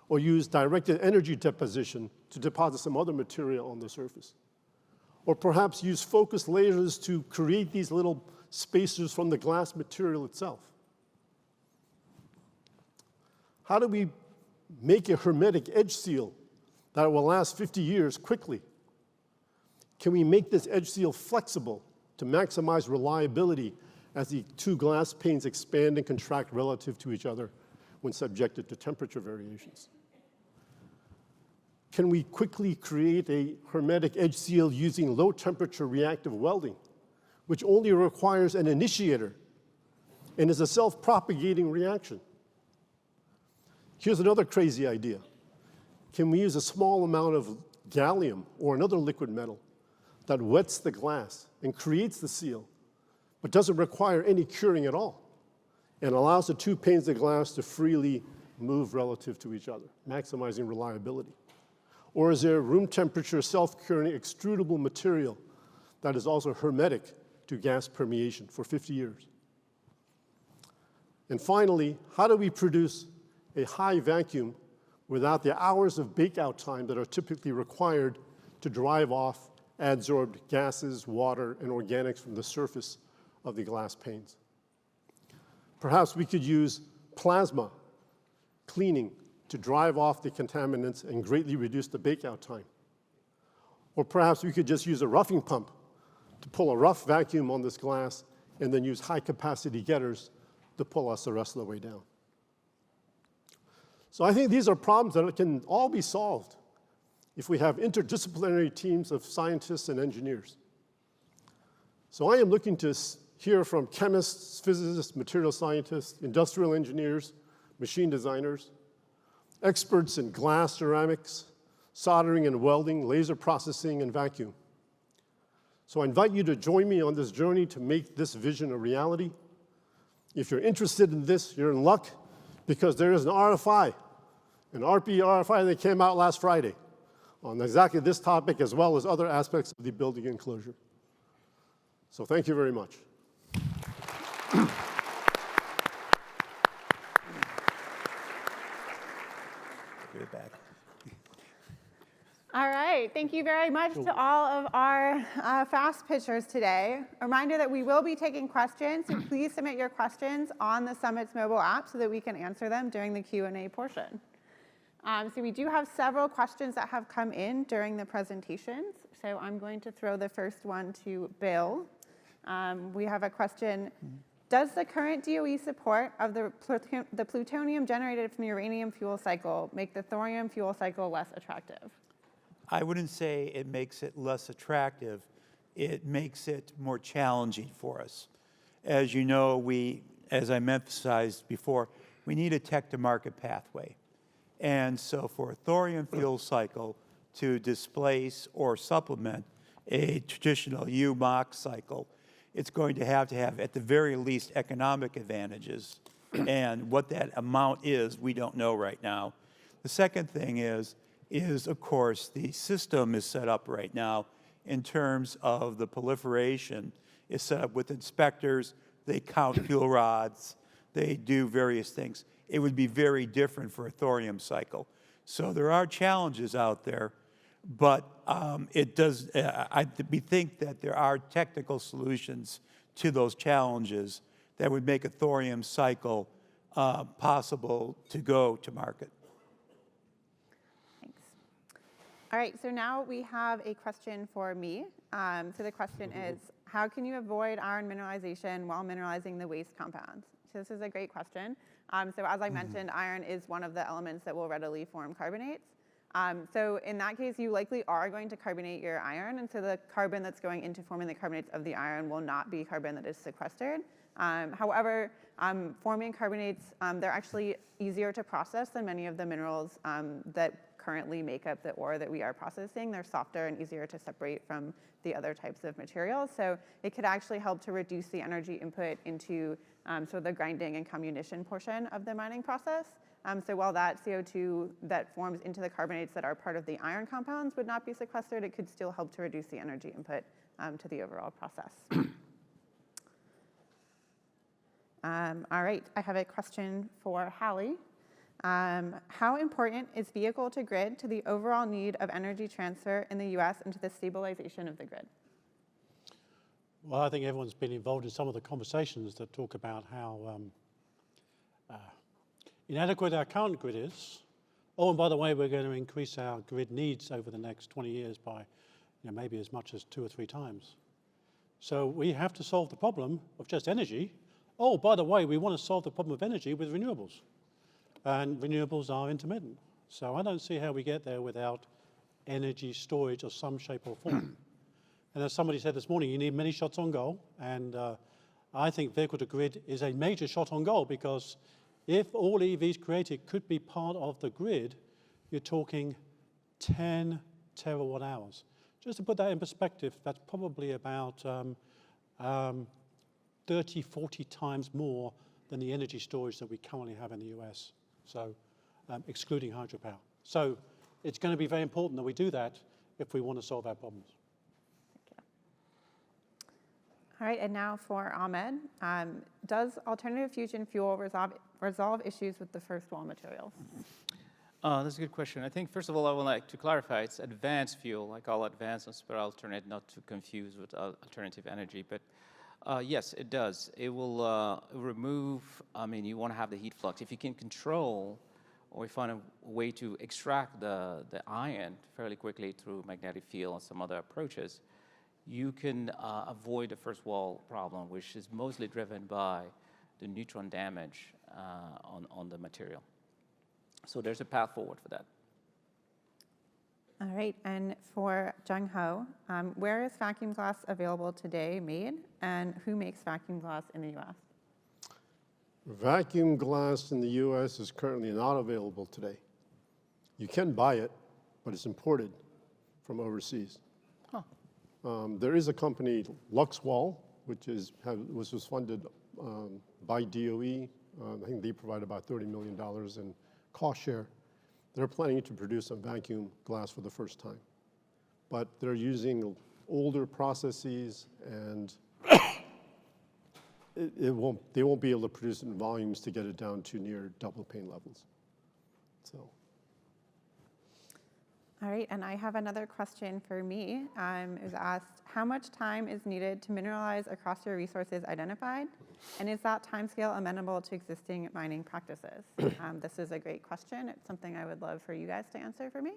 or use directed energy deposition to deposit some other material on the surface. Or perhaps use focused lasers to create these little spacers from the glass material itself. How do we make a hermetic edge seal that will last 50 years quickly? Can we make this edge seal flexible to maximize reliability as the two glass panes expand and contract relative to each other when subjected to temperature variations? Can we quickly create a hermetic edge seal using low temperature reactive welding, which only requires an initiator and is a self-propagating reaction? Here's another crazy idea. Can we use a small amount of gallium or another liquid metal that wets the glass and creates the seal, but doesn't require any curing at all, and allows the two panes of glass to freely move relative to each other, maximizing reliability? Or is there room temperature self-curing extrudable material that is also hermetic to gas permeation for 50 years? And finally, how do we produce a high vacuum without the hours of bake-out time that are typically required to drive off adsorbed gases, water, and organics from the surface of the glass panes? Perhaps we could use plasma cleaning to drive off the contaminants and greatly reduce the bake-out time. Or perhaps we could just use a roughing pump to pull a rough vacuum on this glass and then use high-capacity getters to pull us the rest of the way down. So I think these are problems that can all be solved if we have interdisciplinary teams of scientists and engineers. So I am looking to hear from chemists, physicists, material scientists, industrial engineers, machine designers, experts in glass, ceramics, soldering and welding, laser processing, and vacuum. So I invite you to join me on this journey to make this vision a reality. If you're interested in this, you're in luck, because there is an RFI, an ARPA-E RFI that came out last Friday on exactly this topic, as well as other aspects of the building enclosure. So thank you very much. Give it back. All right, thank you very much to all of our fast pitchers today. A reminder that we will be taking questions, so please submit your questions on the Summit's mobile app so that we can answer them during the Q&A portion. So we do have several questions that have come in during the presentations. So I'm going to throw the first one to Bill. We have a question. Does the current DOE support of the plutonium generated from the uranium fuel cycle make the thorium fuel cycle less attractive? I wouldn't say it makes it less attractive. It makes it more challenging for us. As you know, as I emphasized before, we need a tech-to-market pathway. And so for a thorium fuel cycle to displace or supplement a traditional UMOX cycle, it's going to have, at the very least, economic advantages. And what that amount is, we don't know right now. The second thing is, of course, the system is set up right now in terms of the proliferation. It's set up with inspectors, they count fuel rods, they do various things. It would be very different for a thorium cycle. So there are challenges out there, but we think that there are technical solutions to those challenges that would make a thorium cycle possible to go to market. Thanks. All right, so now we have a question for me. So the question is, how can you avoid iron mineralization while mineralizing the waste compounds? So this is a great question. So as I mentioned, iron is one of the elements that will readily form carbonates. So in that case, you likely are going to carbonate your iron, and so the carbon that's going into forming the carbonates of the iron will not be carbon that is sequestered. However, forming carbonates, they're actually easier to process than many of the minerals that currently make up the ore that we are processing. They're softer and easier to separate from the other types of materials. So it could actually help to reduce the energy input into sort of the grinding and comminution portion of the mining process. So while that CO2 that forms into the carbonates that are part of the iron compounds would not be sequestered, it could still help to reduce the energy input to the overall process. All right, I have a question for Halle. How important is vehicle to grid to the overall need of energy transfer in the US and to the stabilization of the grid? Well, I think everyone's been involved in some of the conversations that talk about how inadequate our current grid is. Oh, and by the way, we're going to increase our grid needs over the next 20 years by maybe as much as 2 or 3 times. So we have to solve the problem of just energy. Oh, by the way, we want to solve the problem of energy with renewables. And renewables are intermittent. So I don't see how we get there without energy storage of some shape or form. And as somebody said this morning, you need many shots on goal. And I think vehicle to grid is a major shot on goal, because if all EVs created could be part of the grid, you're talking 10 terawatt hours. Just to put that in perspective, that's probably about 30, 40 times more than the energy storage that we currently have in the US, so excluding hydropower. So it's going to be very important that we do that if we want to solve our problems. Thank you. All right, and now for Ahmed. Does alternative fusion fuel resolve issues with the first wall materials? That's a good question. I think, first of all, I would like to clarify, it's advanced fuel. I call it advanced and super alternate, not to confuse with alternative energy. But yes, it does. It will remove, you want to have the heat flux. If you can control or find a way to extract the iron fairly quickly through magnetic field and some other approaches, you can avoid the first wall problem, which is mostly driven by the neutron damage on the material. So there's a path forward for that. All right, and for Jungho, where is vacuum glass available today made, and who makes vacuum glass in the US? Vacuum glass in the US is currently not available today. You can buy it, but it's imported from overseas. Huh. There is a company, Luxwall, which was funded by DOE. I think they provide about $30 million in cost share. They're planning to produce some vacuum glass for the first time. But they're using older processes, and they won't be able to produce it in volumes to get it down to near double pane levels. So. All right, and I have another question for me. It was asked, how much time is needed to mineralize across your resources identified? And is that timescale amenable to existing mining practices? This is a great question. It's something I would love for you guys to answer for me.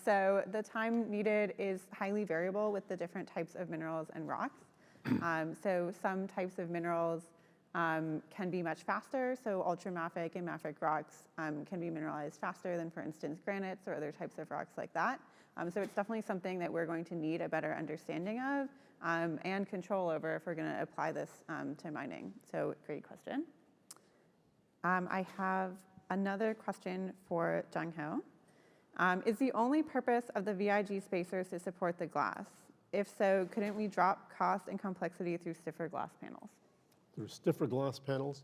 So the time needed is highly variable with the different types of minerals and rocks. So some types of minerals can be much faster, so ultramafic and mafic rocks can be mineralized faster than, for instance, granites or other types of rocks like that. So it's definitely something that we're going to need a better understanding of and control over if we're going to apply this to mining. So great question. I have another question for Jungho. Is the only purpose of the VIG spacers to support the glass? If so, couldn't we drop cost and complexity through stiffer glass panels? Through stiffer glass panels.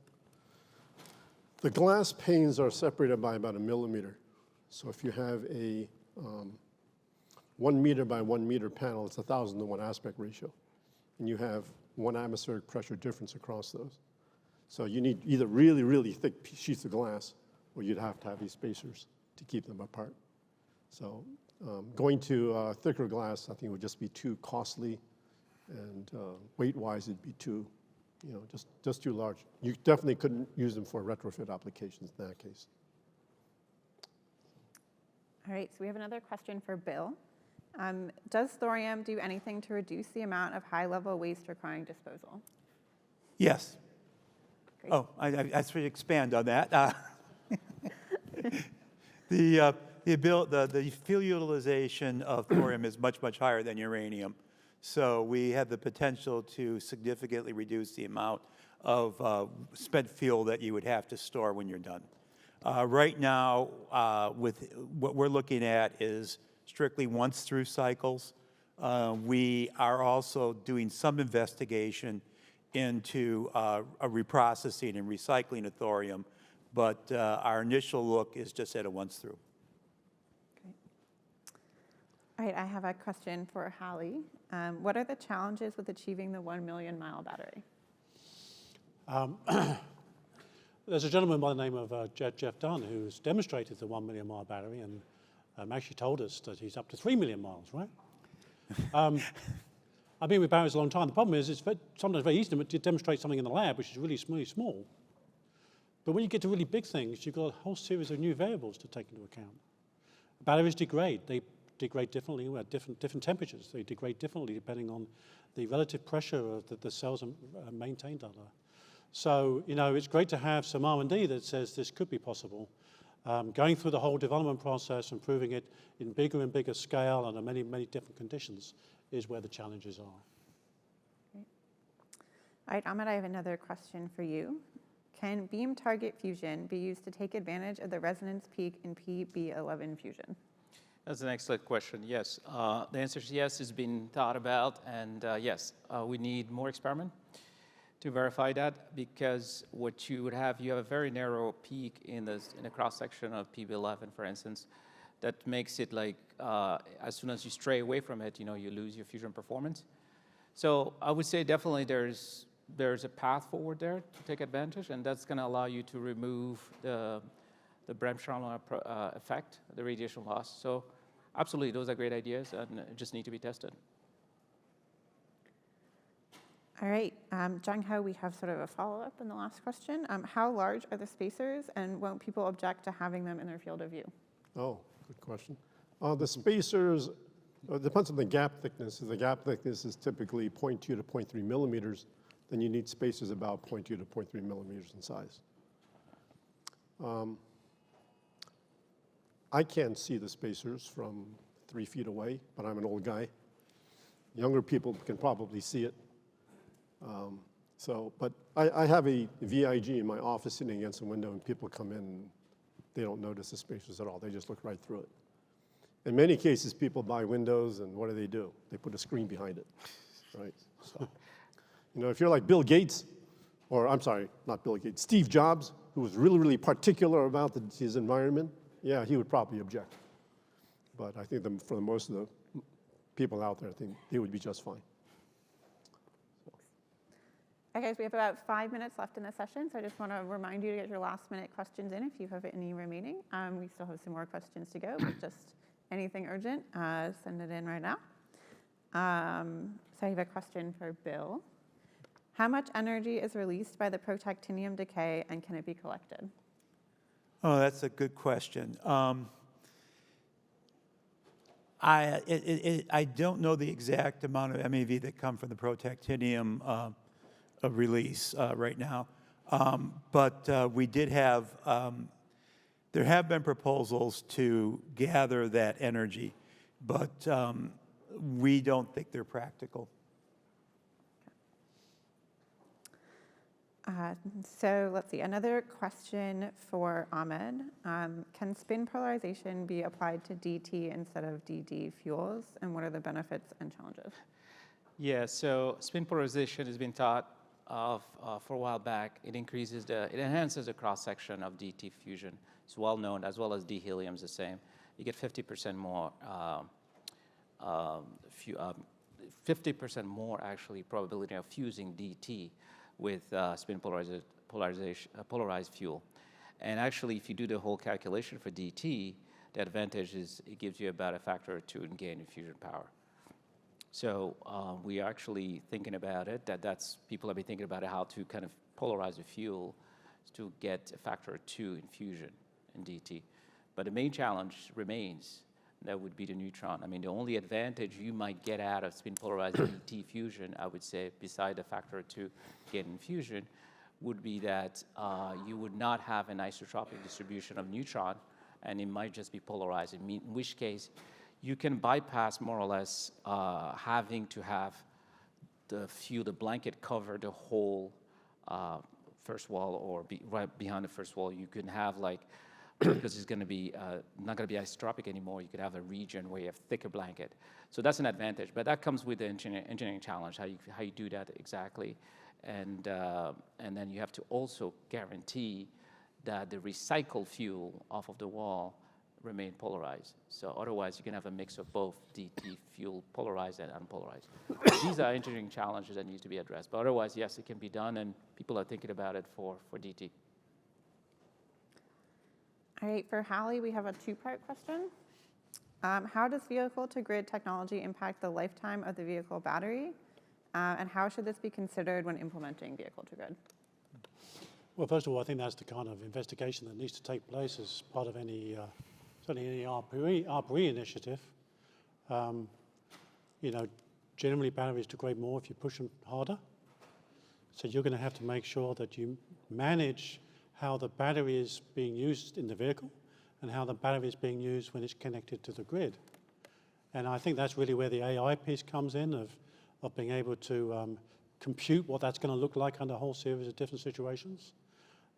The glass panes are separated by about 1 millimeter. So if you have a 1 meter by 1 meter panel, it's 1,000 to 1 aspect ratio. And you have 1 atmospheric pressure difference across those. So you need either really, really thick sheets of glass, or you'd have to have these spacers to keep them apart. So going to thicker glass, I think would just be too costly, and weight-wise, it'd be too, just too large. You definitely couldn't use them for retrofit applications in that case. All right, so we have another question for Bill. Does thorium do anything to reduce the amount of high-level waste requiring disposal? Yes. Great. Oh, I should expand on that. The fuel utilization of thorium is much, much higher than uranium. So we have the potential to significantly reduce the amount of spent fuel that you would have to store when you're done. Right now, with what we're looking at is strictly once-through cycles. We are also doing some investigation into a reprocessing and recycling of thorium, but our initial look is just at a once-through. Great. All right, I have a question for Halle. What are the challenges with achieving the 1 million mile battery? There's a gentleman by the name of Jeff Dunn who's demonstrated the 1 million mile battery and actually told us that he's up to 3 million miles, right? I've been with batteries a long time. The problem is it's sometimes very easy to demonstrate something in the lab which is really small. But when you get to really big things, you've got a whole series of new variables to take into account. Batteries degrade. They degrade differently at different temperatures. They degrade differently depending on the relative pressure that the cells are maintained under. So, it's great to have some R&D that says this could be possible. Going through the whole development process and proving it in bigger and bigger scale under many, many different conditions is where the challenges are. Great. All right, Ahmed, I have another question for you. Can beam target fusion be used to take advantage of the resonance peak in PB11 fusion? That's an excellent question. Yes, the answer is yes. It's been thought about, and yes, we need more experiment to verify that, because what you have a very narrow peak in a cross section of PB11, for instance, that makes it like as soon as you stray away from it, you lose your fusion performance. So I would say definitely there's a path forward there to take advantage, and that's going to allow you to remove the Bremsstrahlung effect, the radiation loss. So absolutely, those are great ideas and just need to be tested. All right, Jungho, we have sort of a follow-up in the last question. How large are the spacers, and won't people object to having them in their field of view? Oh, good question. The spacers, depends on the gap thickness. If the gap thickness is typically 0.2 to 0.3 millimeters, then you need spacers about 0.2 to 0.3 millimeters in size. I can't see the spacers from 3 feet away, but I'm an old guy. Younger people can probably see it. But I have a VIG in my office sitting against the window, and people come in and they don't notice the spacers at all. They just look right through it. In many cases, people buy windows, and what do? They put a screen behind it, right? So, if you're like Bill Gates, or I'm sorry, not Bill Gates, Steve Jobs, who was really, really particular about his environment, yeah, he would probably object. But I think for most of the people out there, I think they would be just fine. Okay, guys, we have about 5 minutes left in the session, so I just want to remind you to get your last-minute questions in if you have any remaining. We still have some more questions to go, but just anything urgent, send it in right now. So I have a question for Bill. How much energy is released by the protactinium decay, and can it be collected? Oh, that's a good question. I don't know the exact amount of MAV that come from the protactinium release right now, but we did have, there have been proposals to gather that energy, but we don't think they're practical. So let's see, another question for Ahmed. Can spin polarization be applied to DT instead of DD fuels, and what are the benefits and challenges? Yeah, so spin polarization has been thought of for a while back. It enhances the cross-section of DT fusion. It's well known, as well as D-helium is the same. You get 50% more, 50% more actually probability of fusing DT with spin polarized fuel. And actually, if you do the whole calculation for DT, the advantage is it gives you about a factor or 2 in gain in fusion power. So we are actually thinking about it, people have been thinking about how to kind of polarize the fuel to get a factor or 2 in fusion in DT. But the main challenge remains, that would be the neutron. I mean, the only advantage you might get out of spin polarized DT fusion, I would say, beside the factor or 2 gain in fusion, would be that you would not have an isotropic distribution of neutron, and it might just be polarized, in which case you can bypass more or less having to have the blanket cover the whole first wall, or right behind the first wall. You can have like, because it's going to be not going to be isotropic anymore, you could have a region where you have thicker blanket. So that's an advantage, but that comes with the engineering challenge, how you do that exactly. And then you have to also guarantee that the recycled fuel off of the wall remain polarized. So otherwise, you can have a mix of both DT fuel, polarized and unpolarized. These are engineering challenges that need to be addressed. But otherwise, yes, it can be done, and people are thinking about it for DT. All right, for Halle, we have a two-part question. How does vehicle-to-grid technology impact the lifetime of the vehicle battery? And how should this be considered when implementing vehicle-to-grid? Well, first of all, I think that's the kind of investigation that needs to take place as part of any, certainly any ARPA-E initiative. You know, generally batteries degrade more if you push them harder. So you're going to have to make sure that you manage how the battery is being used in the vehicle and how the battery is being used when it's connected to the grid. And I think that's really where the AI piece comes in, of being able to compute what that's going to look like under a whole series of different situations.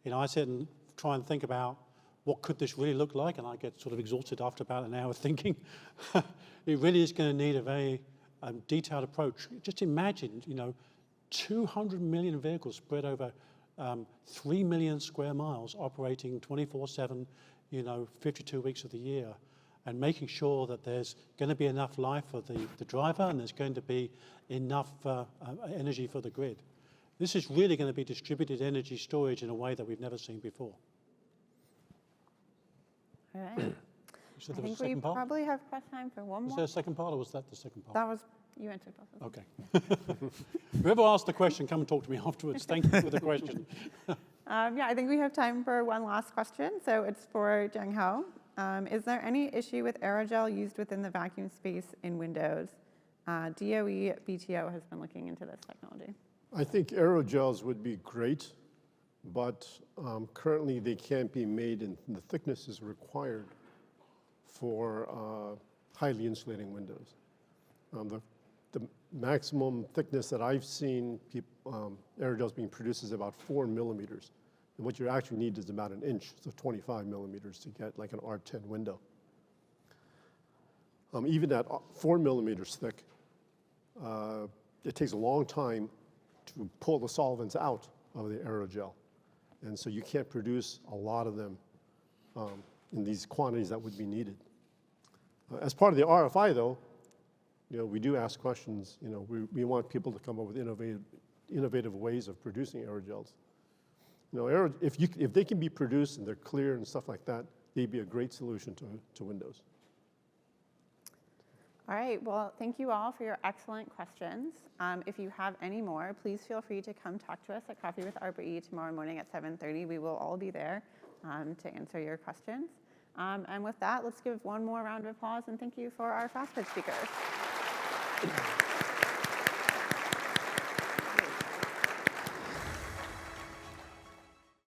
You know, I sit and try and think about what could this really look like, and I get sort of exhausted after about an hour thinking. It really is going to need a very detailed approach. Just imagine, you know, 200 million vehicles spread over 3 million square miles operating 24/7, you know, 52 weeks of the year, and making sure that there's going to be enough life for the driver and there's going to be enough energy for the grid. This is really going to be distributed energy storage in a way that we've never seen before. All right. So I think we probably have time for one more. Was there a second part, or was that the second part? That was, you answered both of them. Okay. Whoever asked the question, come and talk to me afterwards. Thank you for the question. Yeah, I think we have time for one last question. So it's for Jungho. Is there any issue with aerogel used within the vacuum space in Windows? DOE BTO has been looking into this technology. I think aerogels would be great, but currently they can't be made, and the thickness is required for highly insulating windows. The maximum thickness that I've seen aerogels being produced is about 4 millimeters. And what you actually need is about 1 inch, so 25 millimeters to get like an R10 window. Even at 4 millimeters thick, it takes a long time to pull the solvents out of the aerogel. And so you can't produce a lot of them in these quantities that would be needed. As part of the RFI, though, you know, we do ask questions. You know, we want people to come up with innovative ways of producing aerogels. You know, if they can be produced and they're clear and stuff like that, they'd be a great solution to Windows. All right, well, thank you all for your excellent questions. If you have any more, please feel free to come talk to us at Coffee with ARPA-E tomorrow morning at 7:30. We will all be there to answer your questions. And with that, let's give one more round of applause and thank you for our fast pitch speakers.